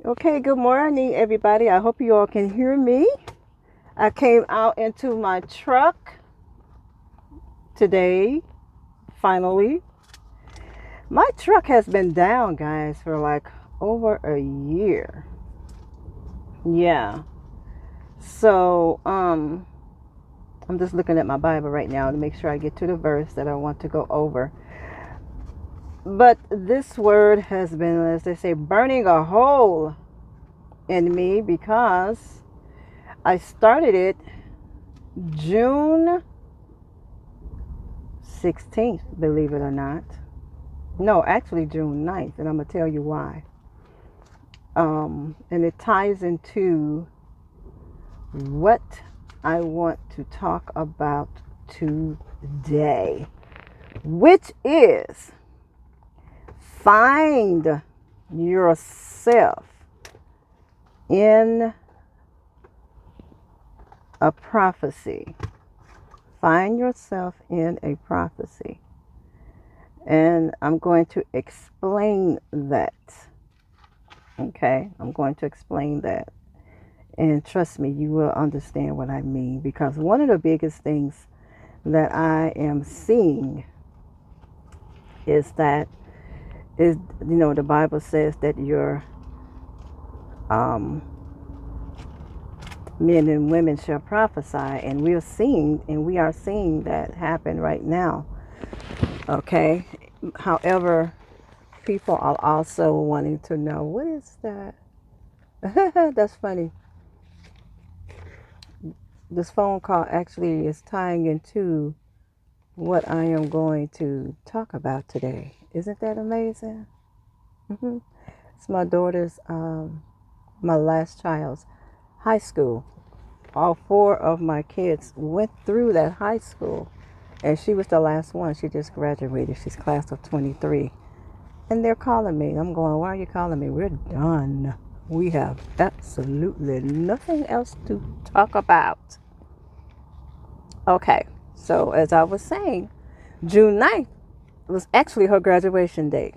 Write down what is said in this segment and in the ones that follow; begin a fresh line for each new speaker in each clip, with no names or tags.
Okay, good morning, everybody. I hope you all can hear me. I came out into my truck today, finally. My truck has been down, guys, for like over a year. Yeah. So, I'm just looking at my Bible right now to make sure I get to the verse that I want to go over. But this word has been, as they say, burning a hole in me because I started it June 16th, believe it or not. No, actually June 9th, and I'm going to tell you why. And it ties into what I want to talk about today, which is find yourself in a prophecy. Find yourself in a prophecy. And I'm going to explain that. Okay? I'm going to explain that. And trust me, you will understand what I mean. Because one of the biggest things that I am seeing is that the Bible says that your men and women shall prophesy, and we are seeing that happen right now. Okay? However, people are also wanting to know, what is that? That's funny. This phone call actually is tying into what I am going to talk about today. Isn't that amazing? It's my daughter's, my last child's high school. All four of my kids went through that high school, and she was the last one. She just graduated. She's class of 23. And they're calling me. I'm going, why are you calling me? We're done. We have absolutely nothing else to talk about. Okay, so as I was saying, June 9th was actually her graduation date.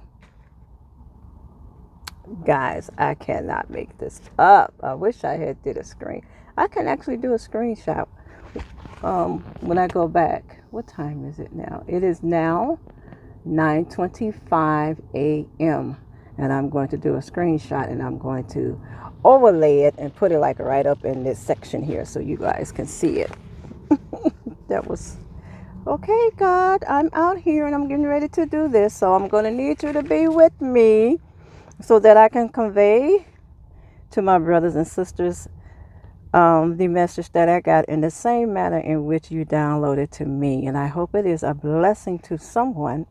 Guys, I cannot make this up. I wish I had did a screen. I can actually do a screenshot when I go back. What time is it now? It is now 9:25 a.m. and I'm going to do a screenshot, and I'm going to overlay it and put it like right up in this section here so you guys can see it. That was okay, God. I'm out here and I'm getting ready to do this, so I'm going to need you to be with me so that I can convey to my brothers and sisters the message that I got in the same manner in which you downloaded to me. And I hope it is a blessing to someone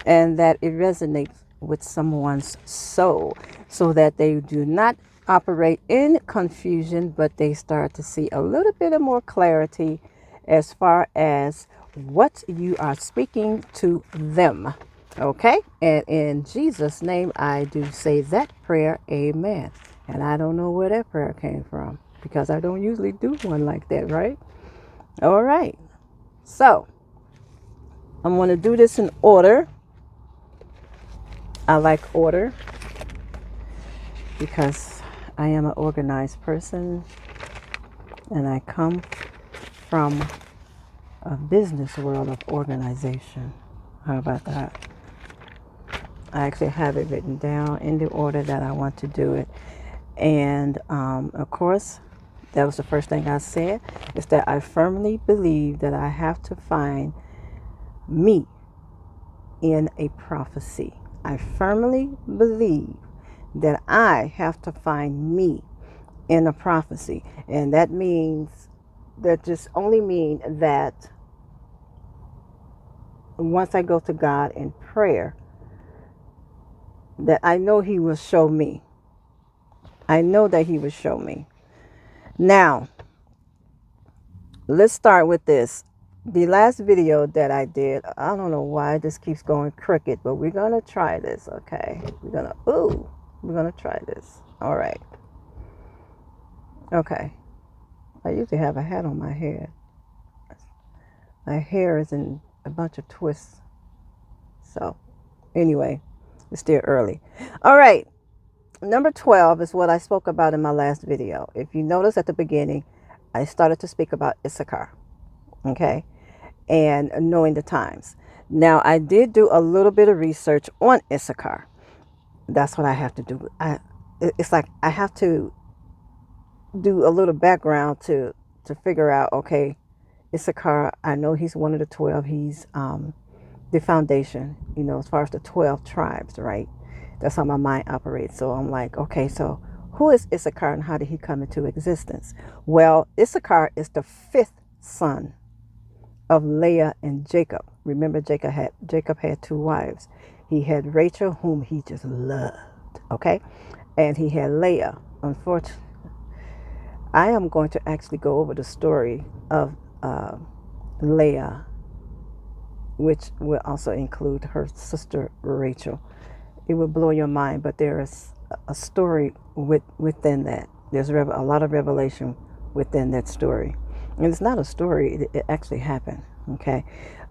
and that it resonates with someone's soul so that they do not operate in confusion, but they start to see a little bit of more clarity as far as what you are speaking to them. Okay? And in Jesus' name, I do say that prayer, amen. And I don't know where that prayer came from because I don't usually do one like that, right? All right. So, I'm going to do this in order. I like order because I am an organized person and I come from a business world of organization. How about that? I actually have it written down in the order that I want to do it. And of course, that was the first thing I said, is that I firmly believe that I have to find me in a prophecy. I firmly believe that I have to find me in a prophecy. And that means, that just only mean that once I go to God in prayer, that I know He will show me. I know that He will show me. Now, let's start with this. The last video that I did, I don't know why this keeps going crooked, but we're going to try this, okay? We're going to try this. All right. Okay. I usually have a hat on my head. My hair is in a bunch of twists. So, anyway, it's still early. All right. number 12 is what I spoke about in my last video. If you notice at the beginning, I started to speak about Issachar, okay, and knowing the times. Now, I did do a little bit of research on Issachar. That's what I have to do. It's like I have to do a little background to figure out, okay, Issachar, I know he's one of the 12. He's the foundation, as far as the 12 tribes, right? That's how my mind operates. So I'm like, okay, so who is Issachar and how did he come into existence? Well, Issachar is the 5th son of Leah and Jacob. Remember, Jacob had 2 wives. He had Rachel, whom he just loved, okay? And he had Leah. Unfortunately, I am going to actually go over the story of Leah, which will also include her sister Rachel. It will blow your mind, but there is a story within that. There's a lot of revelation within that story. And it's not a story, it actually happened, okay?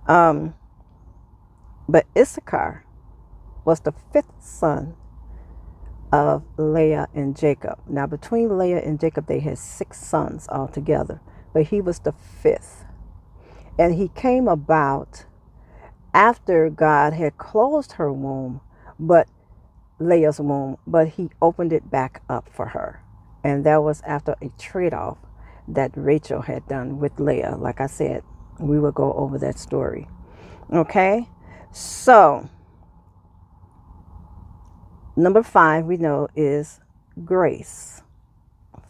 But Issachar was the 5th son of Leah and Jacob. Now, between Leah and Jacob, they had 6 sons altogether, but he was the 5th. And he came about after God had closed her womb, but Leah's womb, but he opened it back up for her. And that was after a trade-off that Rachel had done with Leah. Like I said, we will go over that story. Okay? So, number 5 we know is grace.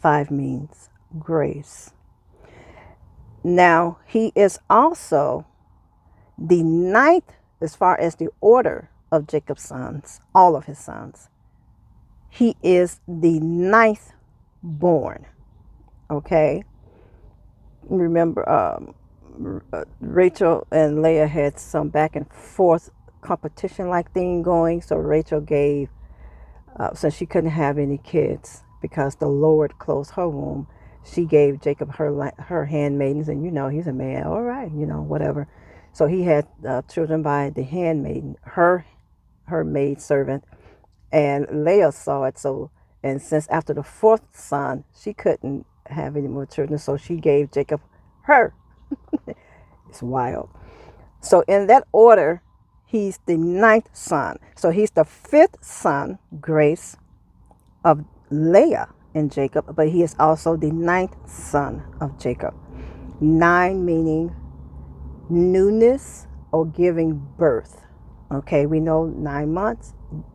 5 means grace. Now, he is also the 9th, as far as the order of Jacob's sons, all of his sons. He is the 9th born. Okay? Remember, Rachel and Leah had some back and forth competition like thing going. So Rachel gave, since she couldn't have any kids because the Lord closed her womb, she gave Jacob her handmaidens, and he's a man, all right, whatever. So he had children by the handmaiden, her maid servant, and Leah saw it. So, and since after the 4th son, she couldn't have any more children, so she gave Jacob her. It's wild. So in that order, he's the 9th son. So he's the 5th son, grace, of Leah and Jacob, but he is also the 9th son of Jacob. 9 meaning newness or giving birth. Okay, we know 9 months,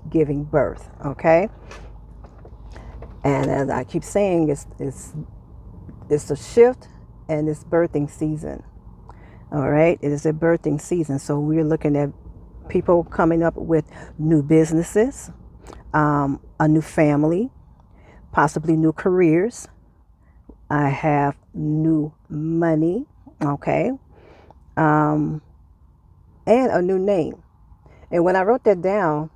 giving birth. Okay, and as I keep saying, it's a shift and it's birthing season. All right, it is a birthing season. So we're looking at people coming up with new businesses, a new family, possibly new careers. I have new money, okay, and a new name. And when I wrote that down,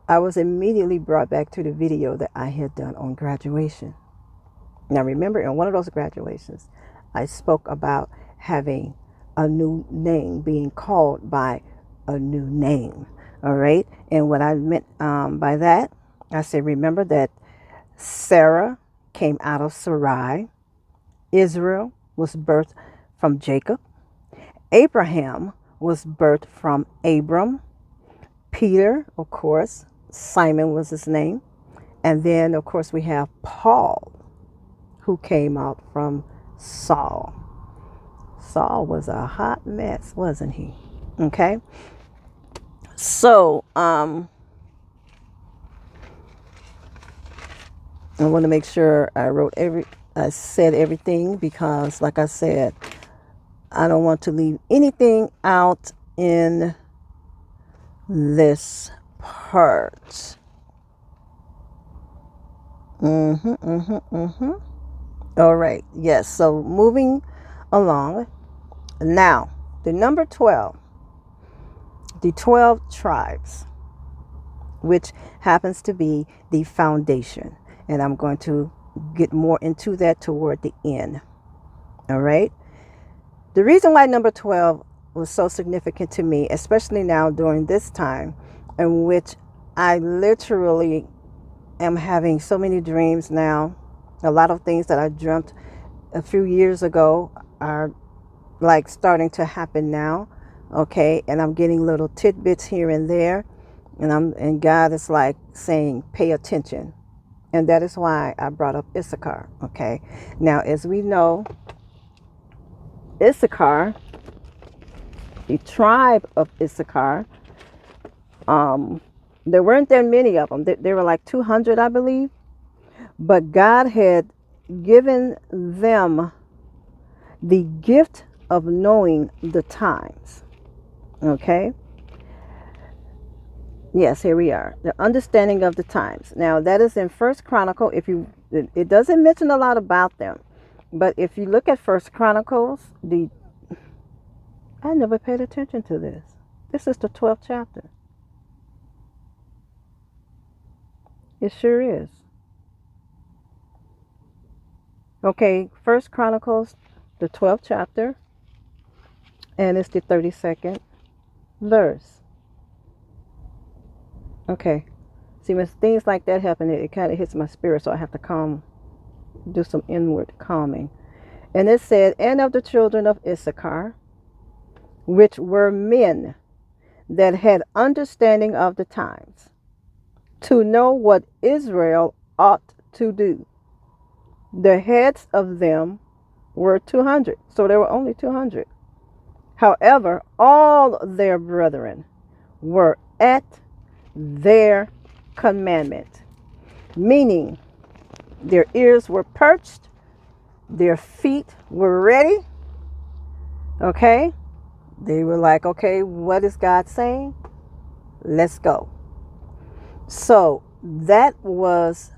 I was immediately brought back to the video that I had done on graduation. Now remember, in one of those graduations, I spoke about having a new name, being called by a new name. All right. And what I meant by that, I said, remember that Sarah came out of Sarai. Israel was birthed from Jacob. Abraham was birthed from Abram. Peter, of course, Simon was his name. And then, of course, we have Paul, who came out from Saul. Saul was a hot mess, wasn't he? Okay. So, I want to make sure I said everything, because like I said, I don't want to leave anything out in this part. All right. Yes. So moving along. Now, the number 12, the 12 tribes, which happens to be the foundation. And I'm going to get more into that toward the end. All right. The reason why number 12 was so significant to me, especially now during this time, in which I literally am having so many dreams now. A lot of things that I dreamt a few years ago are like starting to happen now. Okay, and I'm getting little tidbits here and there, and God is like saying, pay attention. And that is why I brought up Issachar. Okay, now as we know, Issachar, the tribe of Issachar, there weren't that many of them. There were like 200, I believe. But God had given them the gift of knowing the times. Okay? Yes, here we are. The understanding of the times. Now, that is in First Chronicle. It doesn't mention a lot about them. But if you look at First Chronicles, I never paid attention to this. This is the 12th chapter. It sure is. Okay, First Chronicles, the 12th chapter, and it's the 32nd verse. Okay. See, when things like that happen, it kind of hits my spirit, so I have to do some inward calming. And it said, and of the children of Issachar, which were men that had understanding of the times, to know what Israel ought to do. The heads of them were 200. So there were only 200. However, all their brethren were at their commandment, meaning their ears were perched, their feet were ready. Okay? They were like, okay, what is God saying? Let's go. So that was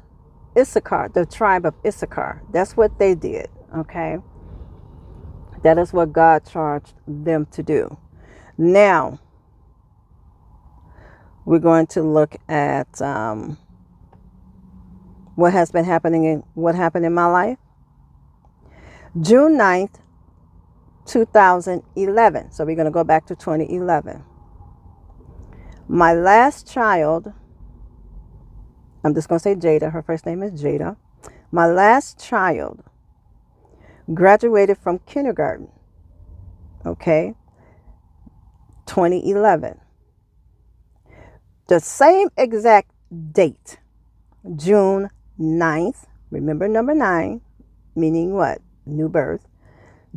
Issachar, the tribe of Issachar. That's what they did. Okay? That is what God charged them to do. Now, we're going to look at what has been happening what happened in my life. June 9th, 2011. So we're going to go back to 2011. My last child, I'm just going to say Jada. Her first name is Jada. My last child graduated from kindergarten. Okay. 2011. The same exact date, June 9th. Remember number 9, meaning what? New birth.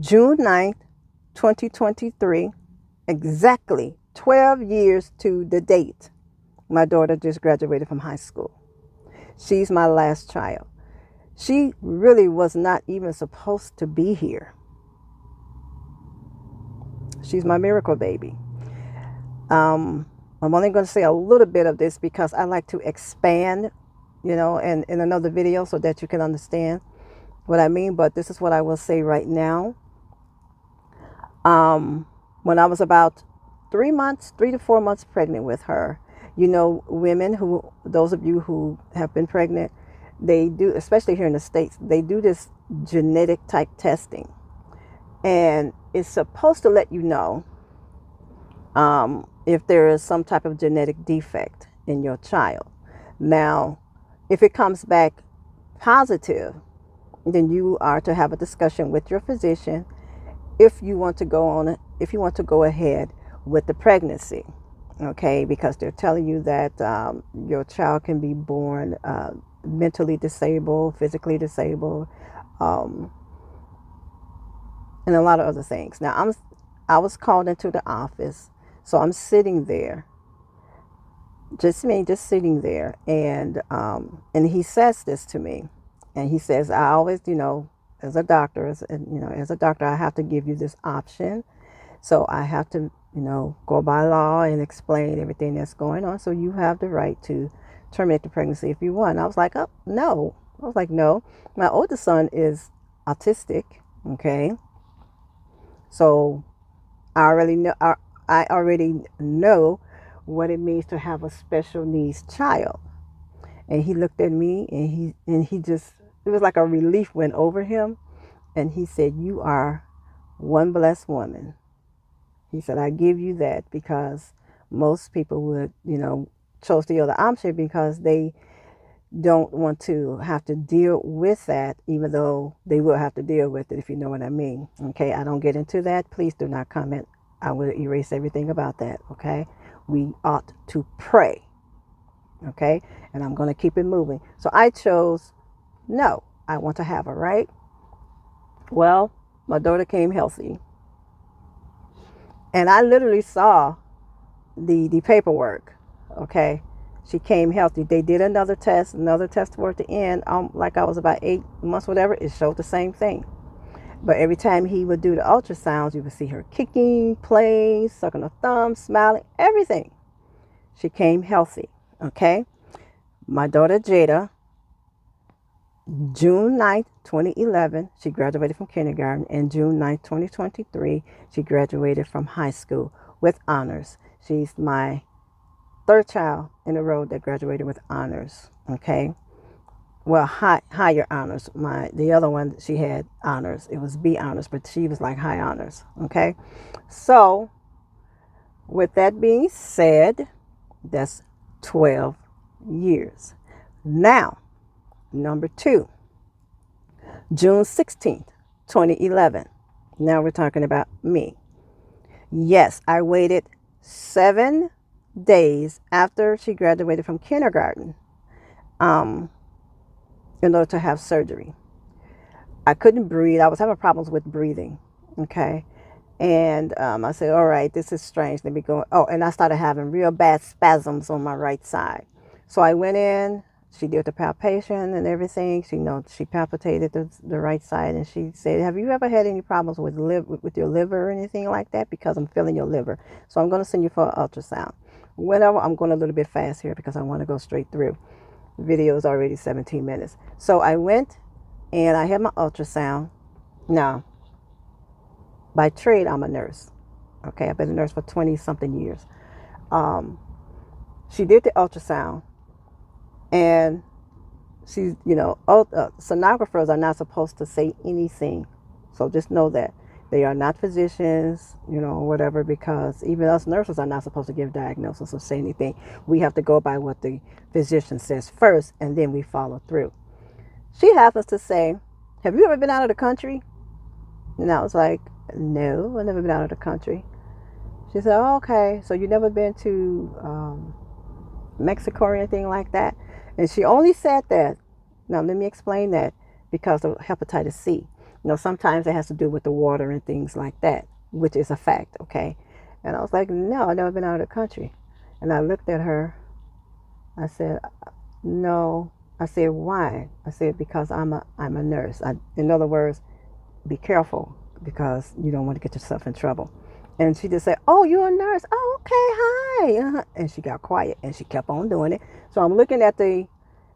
June 9th, 2023. Exactly 12 years to the date. My daughter just graduated from high school. She's my last child. She really was not even supposed to be here. She's my miracle baby. I'm only going to say a little bit of this because I like to expand, in another video so that you can understand what I mean. But this is what I will say right now. When I was about 3 to 4 months pregnant with her, women those of you who have been pregnant, they do, especially here in the States, they do this genetic type testing. And it's supposed to let you know if there is some type of genetic defect in your child. Now, if it comes back positive, then you are to have a discussion with your physician if you want to go ahead with the pregnancy. Okay, because they're telling you that your child can be born mentally disabled, physically disabled, and a lot of other things. Now, I was called into the office, so I'm sitting there, just sitting there, and he says this to me, and he says, I always, as a doctor, I have to give you this option, so I have to, go by law and explain everything that's going on, so you have the right to terminate the pregnancy if you want. I was like, oh, no. I was like, no. My oldest son is autistic, okay? So I already know what it means to have a special needs child. And he looked at me and he just, it was like a relief went over him. And he said, you are one blessed woman. He said, I give you that, because most people would, chose the other option because they don't want to have to deal with that, even though they will have to deal with it, if you know what I mean. Okay, I don't get into that. Please do not comment. I will erase everything about that. Okay, we ought to pray. Okay, and I'm going to keep it moving. So I chose no, I want to have her, right? Well, my daughter came healthy, and I literally saw the paperwork. Okay, she came healthy. They did another test toward the end. Like I was about 8 months, whatever. It showed the same thing. But every time he would do the ultrasounds, you would see her kicking, playing, sucking her thumb, smiling, everything. She came healthy. Okay, my daughter Jada, June 9th, 2011, she graduated from kindergarten, and June 9th, 2023, she graduated from high school with honors. She's my third child in a row that graduated with honors. Okay, well, higher honors. The other one, she had honors. It was B honors, but she was like high honors. Okay, so with that being said, that's 12 years. Now, number 2, June 16th, 2011. Now we're talking about me. Yes, I waited 7 days after she graduated from kindergarten in order to have surgery. I couldn't breathe. I was having problems with breathing. Okay. And I said, all right, this is strange. Let me go. Oh, and I started having real bad spasms on my right side. So I went in. She did the palpation and everything. She palpitated the right side, and she said, have you ever had any problems with your liver or anything like that? Because I'm feeling your liver. So I'm going to send you for an ultrasound. Whenever, I'm going a little bit fast here because I want to go straight through. The video is already 17 minutes. So I went and I had my ultrasound. Now, by trade, I'm a nurse. Okay, I've been a nurse for 20 something years. She did the ultrasound, and she's, sonographers are not supposed to say anything. So just know that they are not physicians, whatever, because even us nurses are not supposed to give diagnosis or say anything. We have to go by what the physician says first, and then we follow through. She happens to say, have you ever been out of the country? And I was like, no, I've never been out of the country. She said, oh, okay, so you've never been to Mexico or anything like that? And she only said that. Now, let me explain that, because of hepatitis C. Sometimes it has to do with the water and things like that, which is a fact, okay? And I was like, no, I've never been out of the country. And I looked at her. I said, no. I said, why? I said, because I'm a nurse. In other words, be careful, because you don't want to get yourself in trouble. And she just said, oh, you're a nurse. Oh, okay, hi. And she got quiet, and she kept on doing it. So I'm looking at the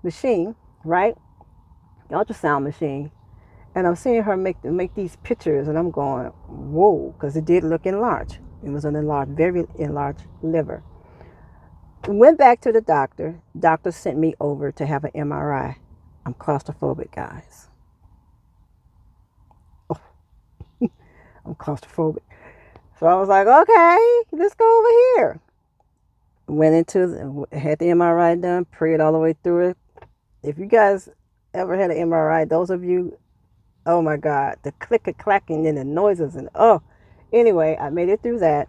machine, right? The ultrasound machine. And I'm seeing her make these pictures, and I'm going, whoa, because it did look enlarged. It was an very enlarged liver. Went back to the doctor. Doctor sent me over to have an MRI. I'm claustrophobic, guys. Oh, I'm claustrophobic. So I was like, okay, let's go over here. Had the MRI done, prayed all the way through it. If you guys ever had an MRI, those of you, oh my God, the click-clacking and the noises and Anyway, I made it through that,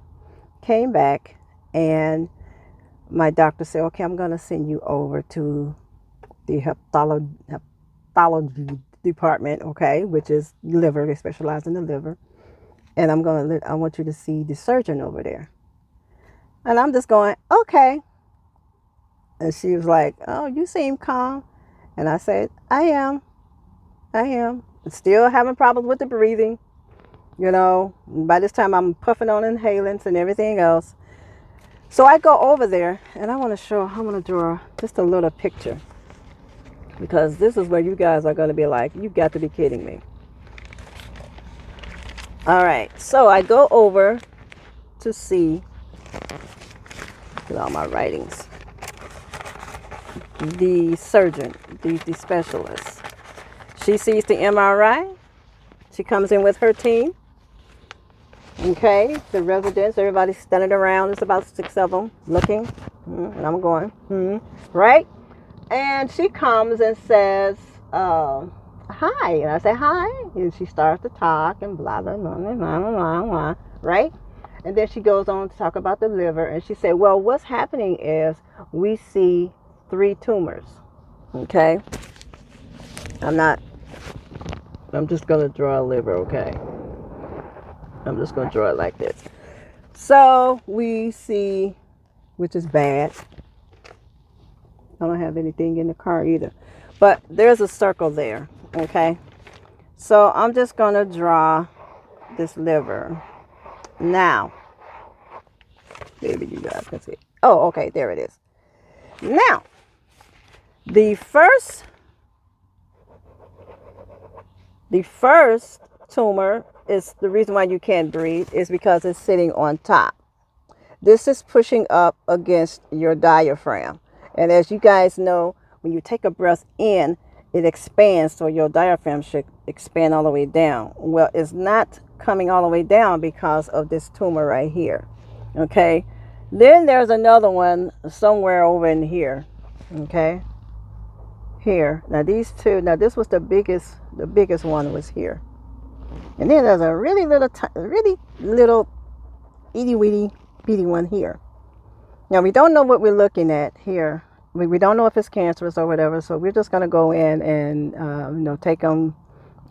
came back, and my doctor said, okay, I'm going to send you over to the hepatology department, okay, which is liver. They specialize in the liver. And I want you to see the surgeon over there. And I'm just going, okay. And she was like, oh, you seem calm. And I said, I am. Still having problems with the breathing. By this time I'm puffing on inhalants and everything else. So I go over there, and I'm going to draw just a little picture, because this is where you guys are going to be like, you got to be kidding me. All right, so I go over to see, with all my writings, the surgeon, the specialist. She sees the MRI. She comes in with her team. Okay, the residents, everybody's standing around. There's about 6 of them looking. And I'm going, right? And she comes and says, hi. And I say, hi. And she starts to talk and blah, blah, blah, blah, blah, blah, blah, right? And then she goes on to talk about the liver. And she said, well, what's happening is we see 3 tumors. Okay? I'm just going to draw a liver, okay? I'm just going to draw it like this. So we see, which is bad. I don't have anything in the car either. But there's a circle there, okay? So I'm just going to draw this liver. Now, maybe you guys can see it. Oh, okay, there it is. Now, the first tumor is the reason why you can't breathe is because it's sitting on top. This is pushing up against your diaphragm. And as you guys know, when you take a breath in, it expands, so your diaphragm should expand all the way down. Well, it's not coming all the way down because of this tumor right here. Okay? Then there's another one somewhere over in here. Okay? Here. Now these two, now this was the biggest one was here. And then there's a really little itty bitty one here. Now we don't know what we're looking at here. We don't know if it's cancerous or whatever, so we're just going to go in and take them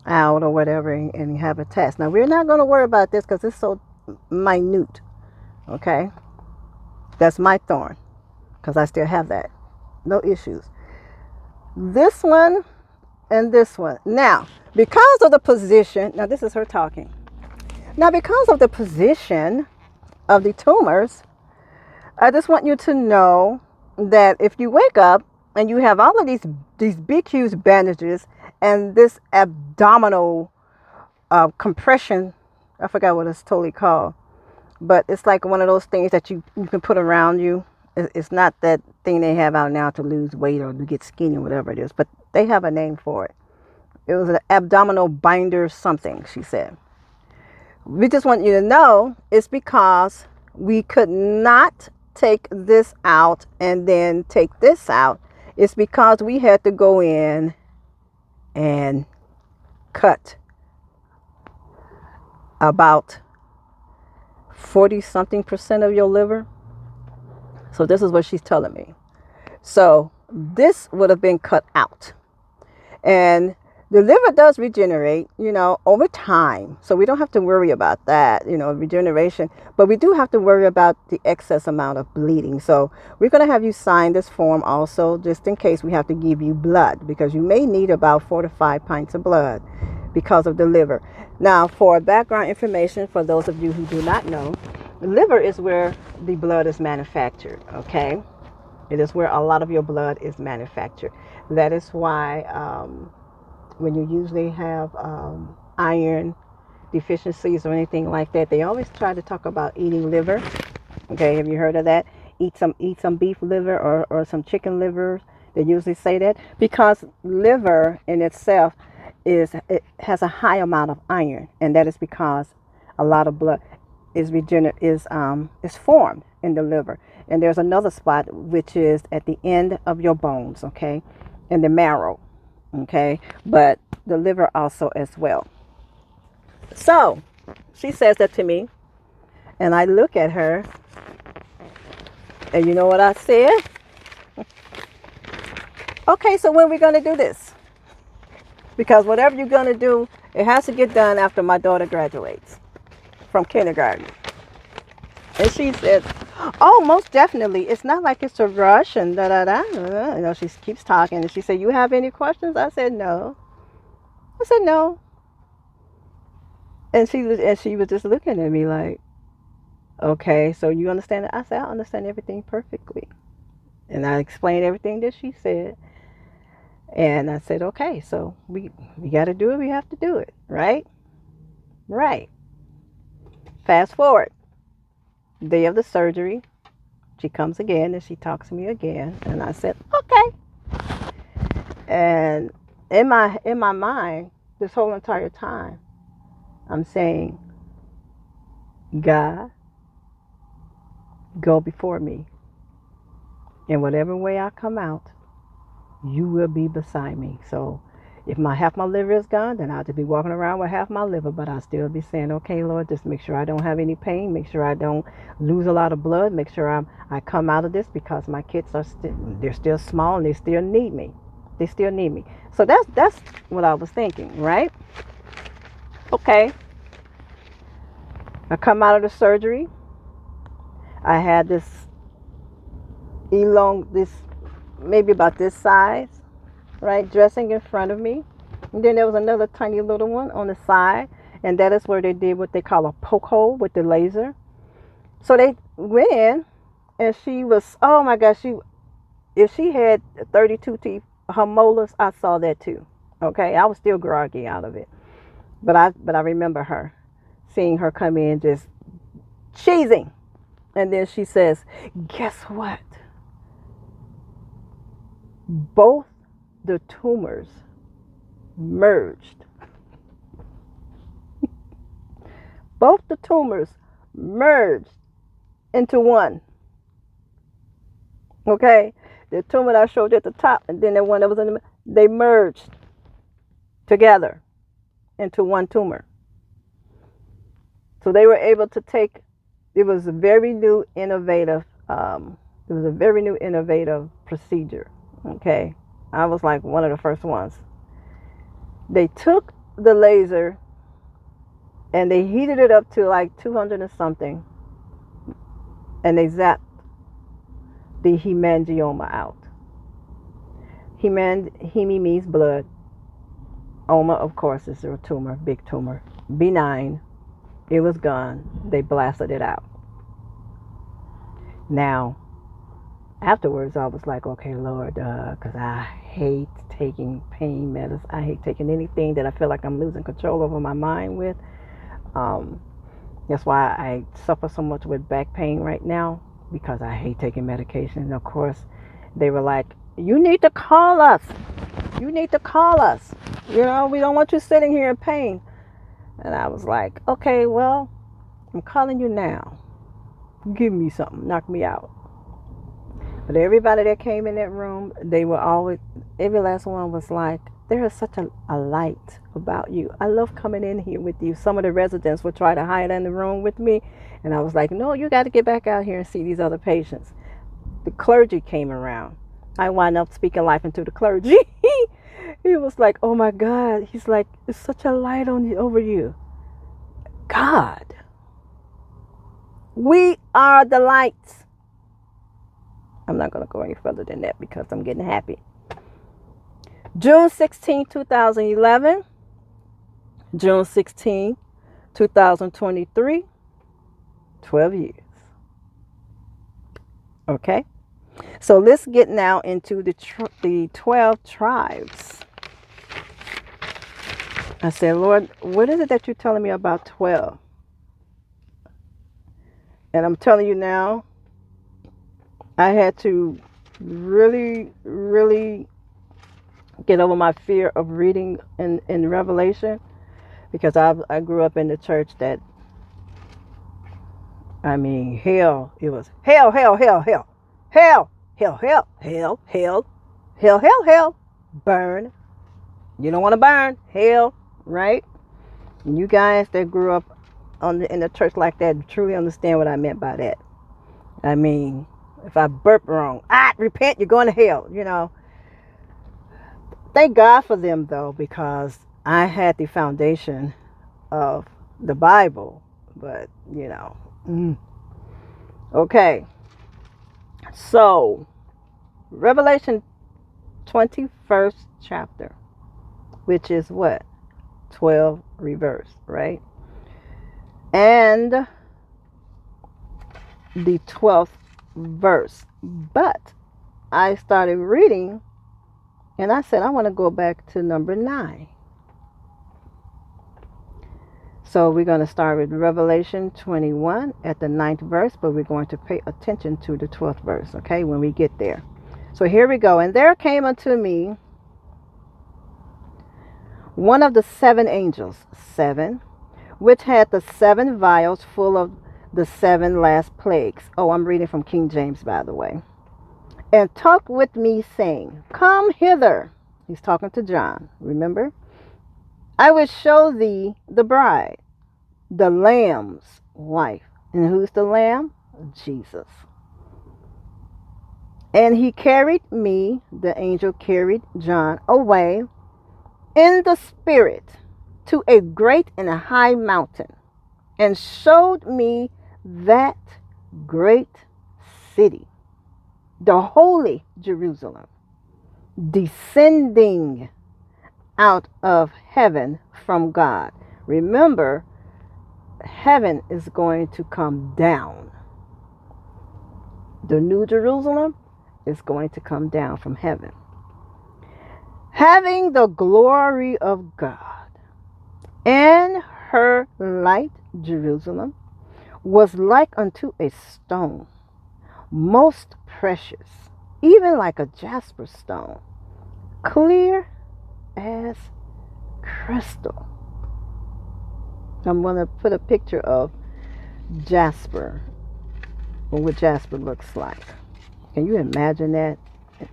out or whatever and have a test. Now we're not going to worry about this because it's so minute. Okay, that's my thorn because I still have that. No issues. This one and this one. Now, because of the position, now this is her talking. Now, because of the position of the tumors, I just want you to know that if you wake up and you have all of these big, huge bandages and this abdominal compression, I forgot what it's totally called, but it's like one of those things that you can put around you. It's not that thing they have out now to lose weight or to get skinny or whatever it is, but they have a name for it. It was an abdominal binder something, she said. We just want you to know it's because we could not take this out and then take this out. It's because we had to go in and cut about 40-something% of your liver. So this is what she's telling me. So this would have been cut out. And the liver does regenerate, over time. So we don't have to worry about that, regeneration. But we do have to worry about the excess amount of bleeding. So we're going to have you sign this form also, just in case we have to give you blood, because you may need about 4 to 5 pints of blood because of the liver. Now, for background information, for those of you who do not know, the liver is where the blood is manufactured, okay? It is where a lot of your blood is manufactured. That is why when you usually have iron deficiencies or anything like that, they always try to talk about eating liver. Okay, have you heard of that? Eat some beef liver or some chicken liver. They usually say that because liver in itself has a high amount of iron, and that is because a lot of blood is formed in the liver. And there's another spot which is at the end of your bones, okay, in the marrow. Okay, but the liver also as well. So she says that to me, and I look at her, and you know what I said? Okay, so when are we going to do this? Because whatever you're going to do, it has to get done after my daughter graduates from kindergarten. And she said, oh, most definitely. It's not like it's a rush and da-da-da. She keeps talking. And she said, you have any questions? I said, no. I said, no. And she was just looking at me like, okay, so you understand it? I said, I understand everything perfectly. And I explained everything that she said. And I said, okay, so we got to do it. We have to do it. Right? Right. Fast forward. Day of the surgery. She comes again and she talks to me again. And I said, okay. And in my mind, this whole entire time, I'm saying, God, go before me. In whatever way I come out, you will be beside me. So if my half my liver is gone, then I'll just be walking around with half my liver, but I'll still be saying, okay, Lord, just make sure I don't have any pain, make sure I don't lose a lot of blood, make sure I come out of this, because my kids are they're still small and they still need me. They still need me. So that's what I was thinking, right? Okay. I come out of the surgery. I had this this maybe about this size, right, dressing in front of me. And then there was another tiny little one on the side, and that is where they did what they call a poke hole with the laser. So they went in, and she was, oh my gosh, if she had 32 teeth, her molars, I saw that too. Okay, I was still groggy out of it, but I remember her, seeing her come in just cheesing, and then she says, "Guess what? Both the tumors merged. Both the tumors merged into one." Okay, the tumor that I showed you at the top, and then the one that was in the middle, they merged together into one tumor. So they were able to take. It was a very new, innovative. It was a very new, innovative procedure. Okay, I was like one of the first ones. They took the laser and they heated it up to like 200 and something, and they zapped the hemangioma out. Heme means blood. Oma, of course, is a tumor, big tumor, benign. It was gone. They blasted it out. Now, afterwards, I was like, okay, Lord, because I hate taking pain medicine. I hate taking anything that I feel like I'm losing control over my mind with. That's why I suffer so much with back pain right now, because I hate taking medication. And of course, they were like, you need to call us. You need to call us. You know, we don't want you sitting here in pain. And I was like, okay, well, I'm calling you now. Give me something. Knock me out. But everybody that came in that room, they were always, every last one was like, there is such a light about you. I love coming in here with you. Some of the residents would try to hide in the room with me. And I was like, no, you got to get back out here and see these other patients. The clergy came around. I wound up speaking life into the clergy. He was like, oh my God. He's like, it's such a light over you. God, we are the lights. I'm not going to go any further than that because I'm getting happy. June 16, 2011. June 16, 2023. 12 years. Okay. So let's get now into the 12 tribes. I said, Lord, what is it that you're telling me about 12? And I'm telling you now, I had to really, really get over my fear of reading in Revelation, because I grew up in the church that, I mean, hell, it was hell, hell, hell, hell, hell, hell, hell, hell, hell, hell, hell, hell, burn. You don't want to burn, hell, right? And you guys that grew up in the church like that truly understand what I meant by that. I mean, if I burp wrong, repent, you're going to hell, you know. Thank God for them, though, because I had the foundation of the Bible, but, you know. Okay. So, Revelation 21st chapter, which is what? 12 reverse, right? And the 12th verse. But I started reading, and I said, I want to go back to number 9. So we're going to start with Revelation 21 at the 9th verse, but we're going to pay attention to the 12th verse, okay, when we get there. So here we go. And there came unto me one of the 7 angels, 7, which had the 7 vials full of the 7 last plagues. Oh, I'm reading from King James, by the way. and talked with me, saying, Come hither. He's talking to John, remember? I will show thee the bride, the Lamb's wife. And who's the Lamb? Jesus. And he carried me, the angel carried John away in the spirit to a great and a high mountain, and showed me that great city, the holy Jerusalem, descending out of heaven from God. Remember, heaven is going to come down. The new Jerusalem is going to come down from heaven, having the glory of God. And her light, Jerusalem, was like unto a stone, most precious, even like a jasper stone, clear as crystal. I'm going to put a picture of jasper, or what jasper looks like. Can you imagine that?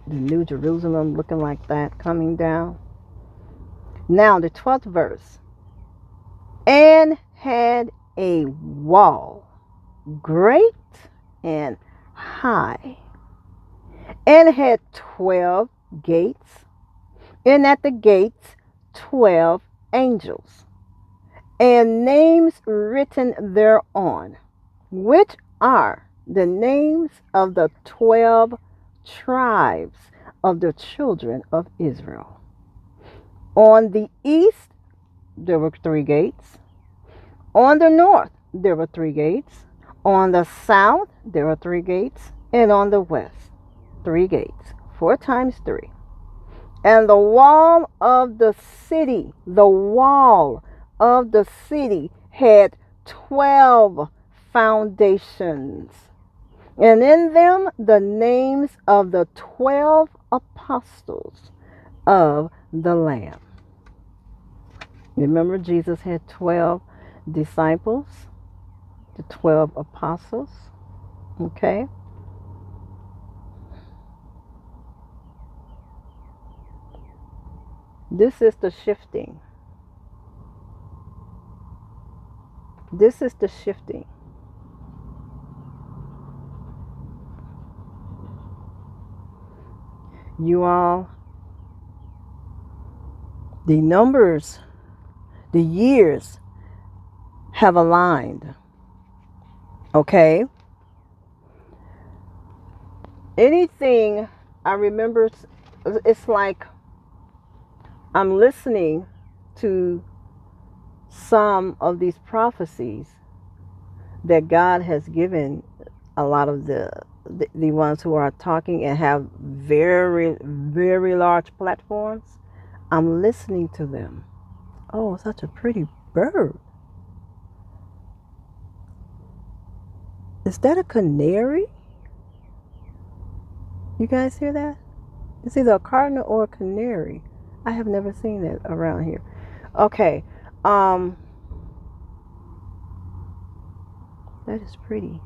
The new Jerusalem looking like that, coming down. Now, the 12th verse. And had a wall, great and high, and had 12 gates, and at the gates 12 angels, and names written thereon, which are the names of the 12 tribes of the children of Israel. On the east there were 3 gates. On the north there were 3 gates. On the south there were 3 gates. And on the west 3 gates. 4 times 3. And the wall of the city, had 12 foundations, and in them the names of the 12 apostles of the Lamb. Remember, Jesus had 12 disciples, the 12 apostles. Okay? This is the shifting. This is the shifting. You all, the numbers, the years have aligned. Okay? Anything I remember, it's like I'm listening to some of these prophecies that God has given a lot of the ones who are talking and have very, very large platforms. I'm listening to them. Oh, such a pretty bird. Is that a canary? You guys hear that? It's either a cardinal or a canary. I have never seen that around here. Okay. That is pretty.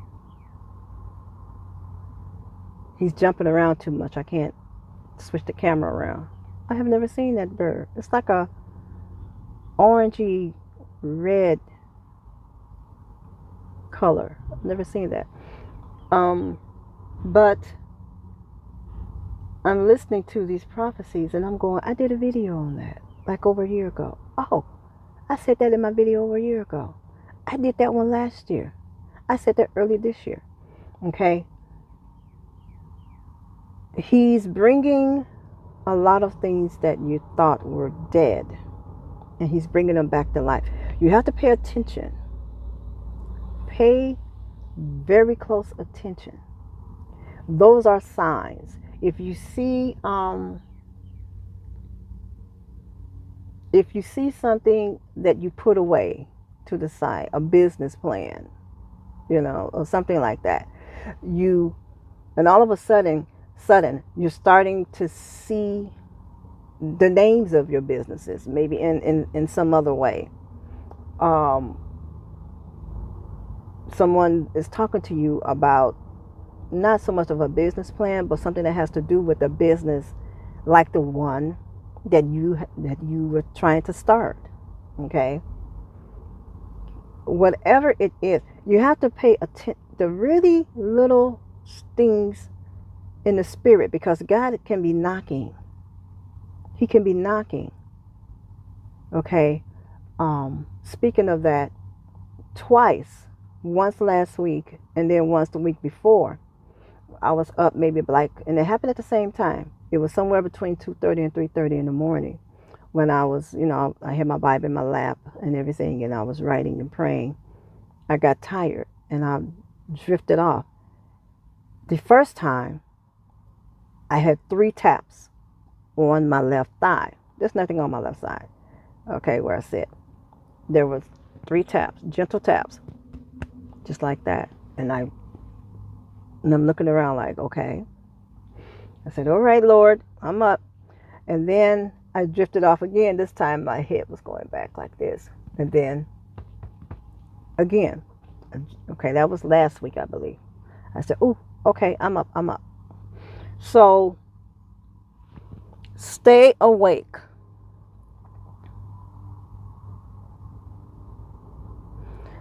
He's jumping around too much. I can't switch the camera around. I have never seen that bird. It's like a orangey red color. I've never seen that. But I'm listening to these prophecies and I'm going, I did a video on that like over a year ago. Oh, I said that in my video over a year ago. I did that one last year. I said that early this year. Okay. He's bringing a lot of things that you thought were dead, and he's bringing them back to life. You have to pay attention. Pay very close attention. Those are signs. If you see something that you put away to the side, a business plan, or something like that, and all of a sudden you're starting to see the names of your businesses, maybe in some other way. Someone is talking to you about not so much of a business plan, but something that has to do with a business like the one that you were trying to start. Okay, whatever it is, you have to pay attention to really little things in the spirit, because God can be knocking. He can be knocking. Okay. Speaking of that, twice, once last week and then once the week before, I was up maybe like, and it happened at the same time. It was somewhere between 2:30 and 3:30 in the morning when I was, I had my Bible in my lap and everything, and I was writing and praying. I got tired and I drifted off. The first time, I had 3 taps on my left thigh. There's nothing on my left side. Okay, where I sit. There was 3 taps, gentle taps, just like that. And I'm looking around like, okay. I said, all right, Lord, I'm up. And then I drifted off again. This time my head was going back like this. And then again. Okay, that was last week, I believe. I said, oh, okay, I'm up. So stay awake.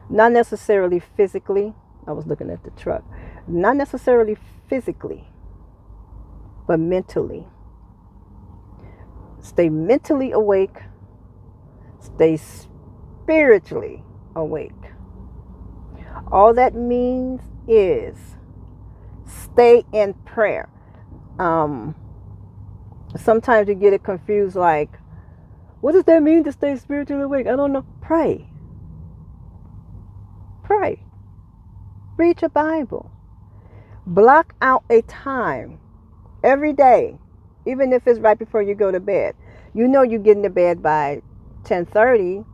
Not necessarily physically. I was looking at the truck. Not necessarily physically, but mentally. Stay mentally awake. Stay spiritually awake. All that means is stay in prayer. Sometimes you get it confused, like, what does that mean to stay spiritually awake? I don't know. Pray. Pray. Read your Bible. Block out a time every day, even if it's right before you go to bed. You know you get into bed by 10:30.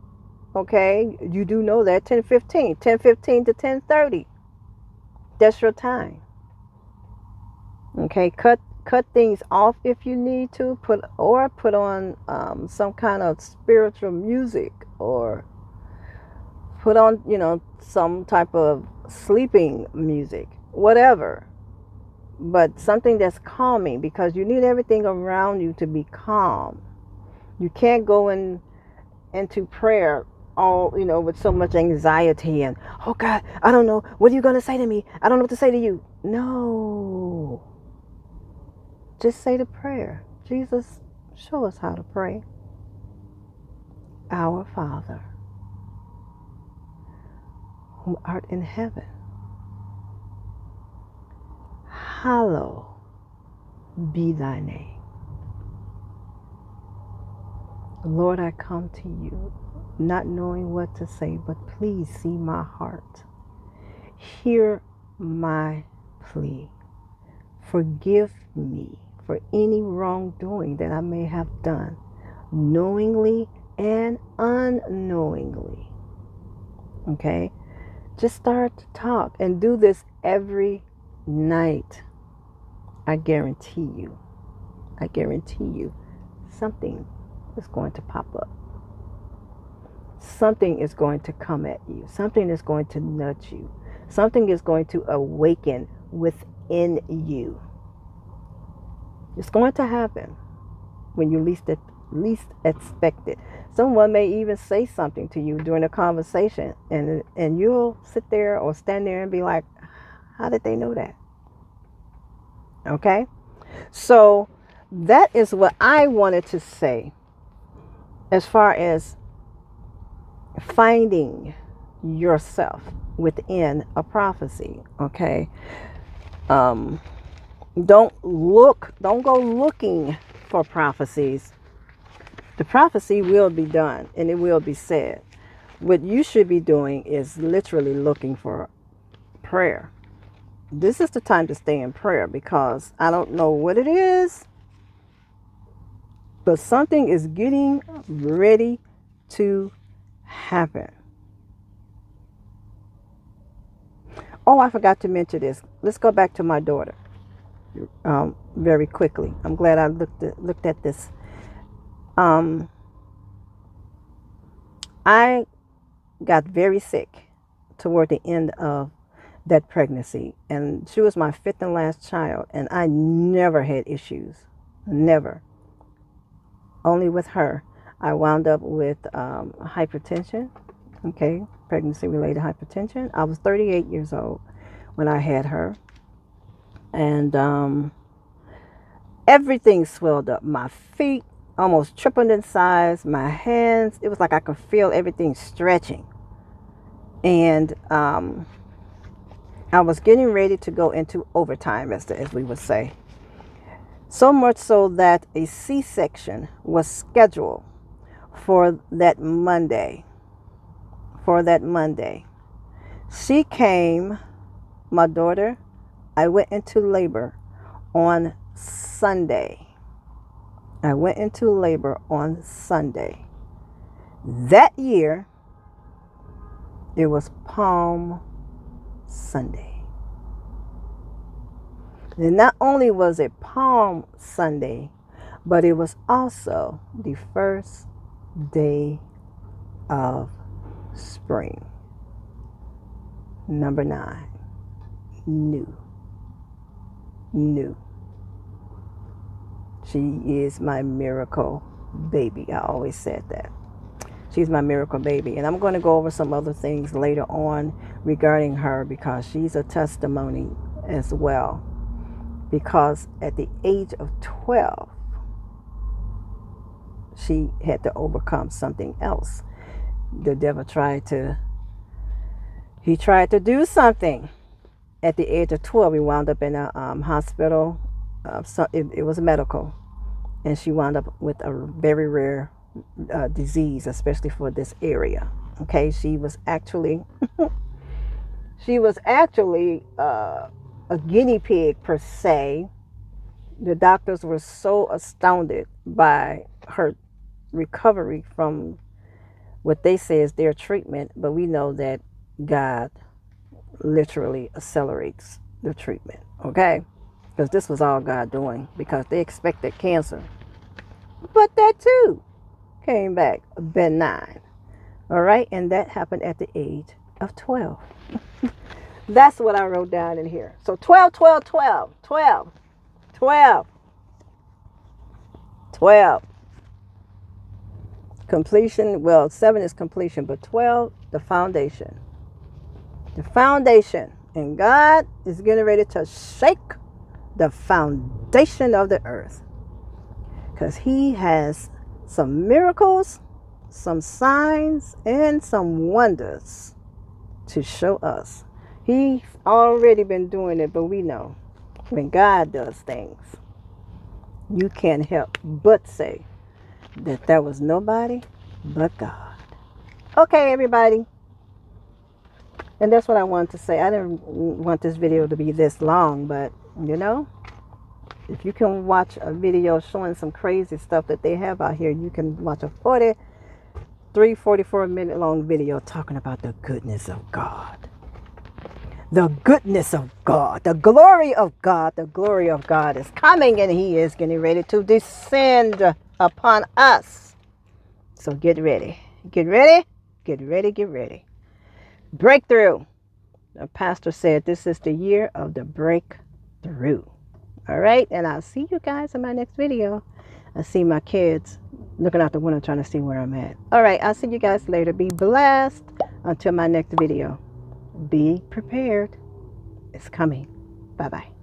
Okay, you do know that. 10:15 to 10:30. That's your time. Okay, cut things off if you need to. Put on some kind of spiritual music, or put on some type of sleeping music, whatever. But something that's calming, because you need everything around you to be calm. You can't go into prayer all with so much anxiety and, oh God, I don't know, what are you going to say to me? I don't know what to say to you. No, just say the prayer. Jesus, show us how to pray. Our Father, who art in heaven, hallowed be thy name. Lord, I come to you not knowing what to say, but please see my heart. Hear my plea. Forgive me for any wrongdoing that I may have done, knowingly and unknowingly. Okay? Just start to talk and do this every night. I guarantee you, something is going to pop up. Something is going to come at you. Something is going to nudge you. Something is going to awaken within you. It's going to happen when you least expect it. Someone may even say something to you during a conversation, and you'll sit there or stand there and be like, how did they know that? Okay? So that is what I wanted to say as far as finding yourself within a prophecy. Okay? Don't go looking for prophecies. The prophecy will be done and it will be said. What you should be doing is literally looking for prayer. This is the time to stay in prayer, because I don't know what it is, but something is getting ready to happen. Oh, I forgot to mention this. Let's go back to my daughter very quickly. I'm glad I looked at this. I got very sick toward the end of that pregnancy. And she was my fifth and last child. And I never had issues. Never. Only with her. I wound up with hypertension. Okay. Pregnancy-related hypertension. I was 38 years old when I had her. And everything swelled up. My feet almost tripled in size. My hands, it was like I could feel everything stretching. And I was getting ready to go into overtime, as we would say. So much so that a C-section was scheduled for that Monday. She came, my daughter, I went into labor on Sunday. That year, it was Palm Sunday. And not only was it Palm Sunday, but it was also the first day of spring. Number 9. New. She is my miracle baby. I always said that. She's my miracle baby. And I'm going to go over some other things later on regarding her, because she's a testimony as well. Because at the age of 12, she had to overcome something else. The devil tried to do something. At the age of 12, we wound up in a hospital. So it was medical. And she wound up with a very rare disease, especially for this area. Okay, she was actually a guinea pig per se. The doctors were so astounded by her recovery from what they say is their treatment, but we know that God literally accelerates the treatment. Okay, because this was all God doing, because they expected cancer, but that too came back benign. All right, and that happened at the age of 12. That's what I wrote down in here. So 12. Completion, well, 7 is completion, but 12, the foundation. The foundation. And God is getting ready to shake the foundation of the earth. Because He has some miracles, some signs, and some wonders to show us. He's already been doing it, but we know when God does things, you can't help but say that there was nobody but God. Okay, everybody. And that's what I wanted to say. I didn't want this video to be this long, but you know, if you can watch a video showing some crazy stuff that they have out here, you can watch a 44-minute long video talking about the goodness of God. The goodness of God, the glory of God. The glory of God is coming, and He is getting ready to descend upon us. So get ready. Get ready. Get ready. Get ready. Breakthrough. The pastor said this is the year of the breakthrough. All right. And I'll see you guys in my next video. I see my kids looking out the window trying to see where I'm at. All right. I'll see you guys later. Be blessed until my next video. Be prepared. It's coming. Bye-bye.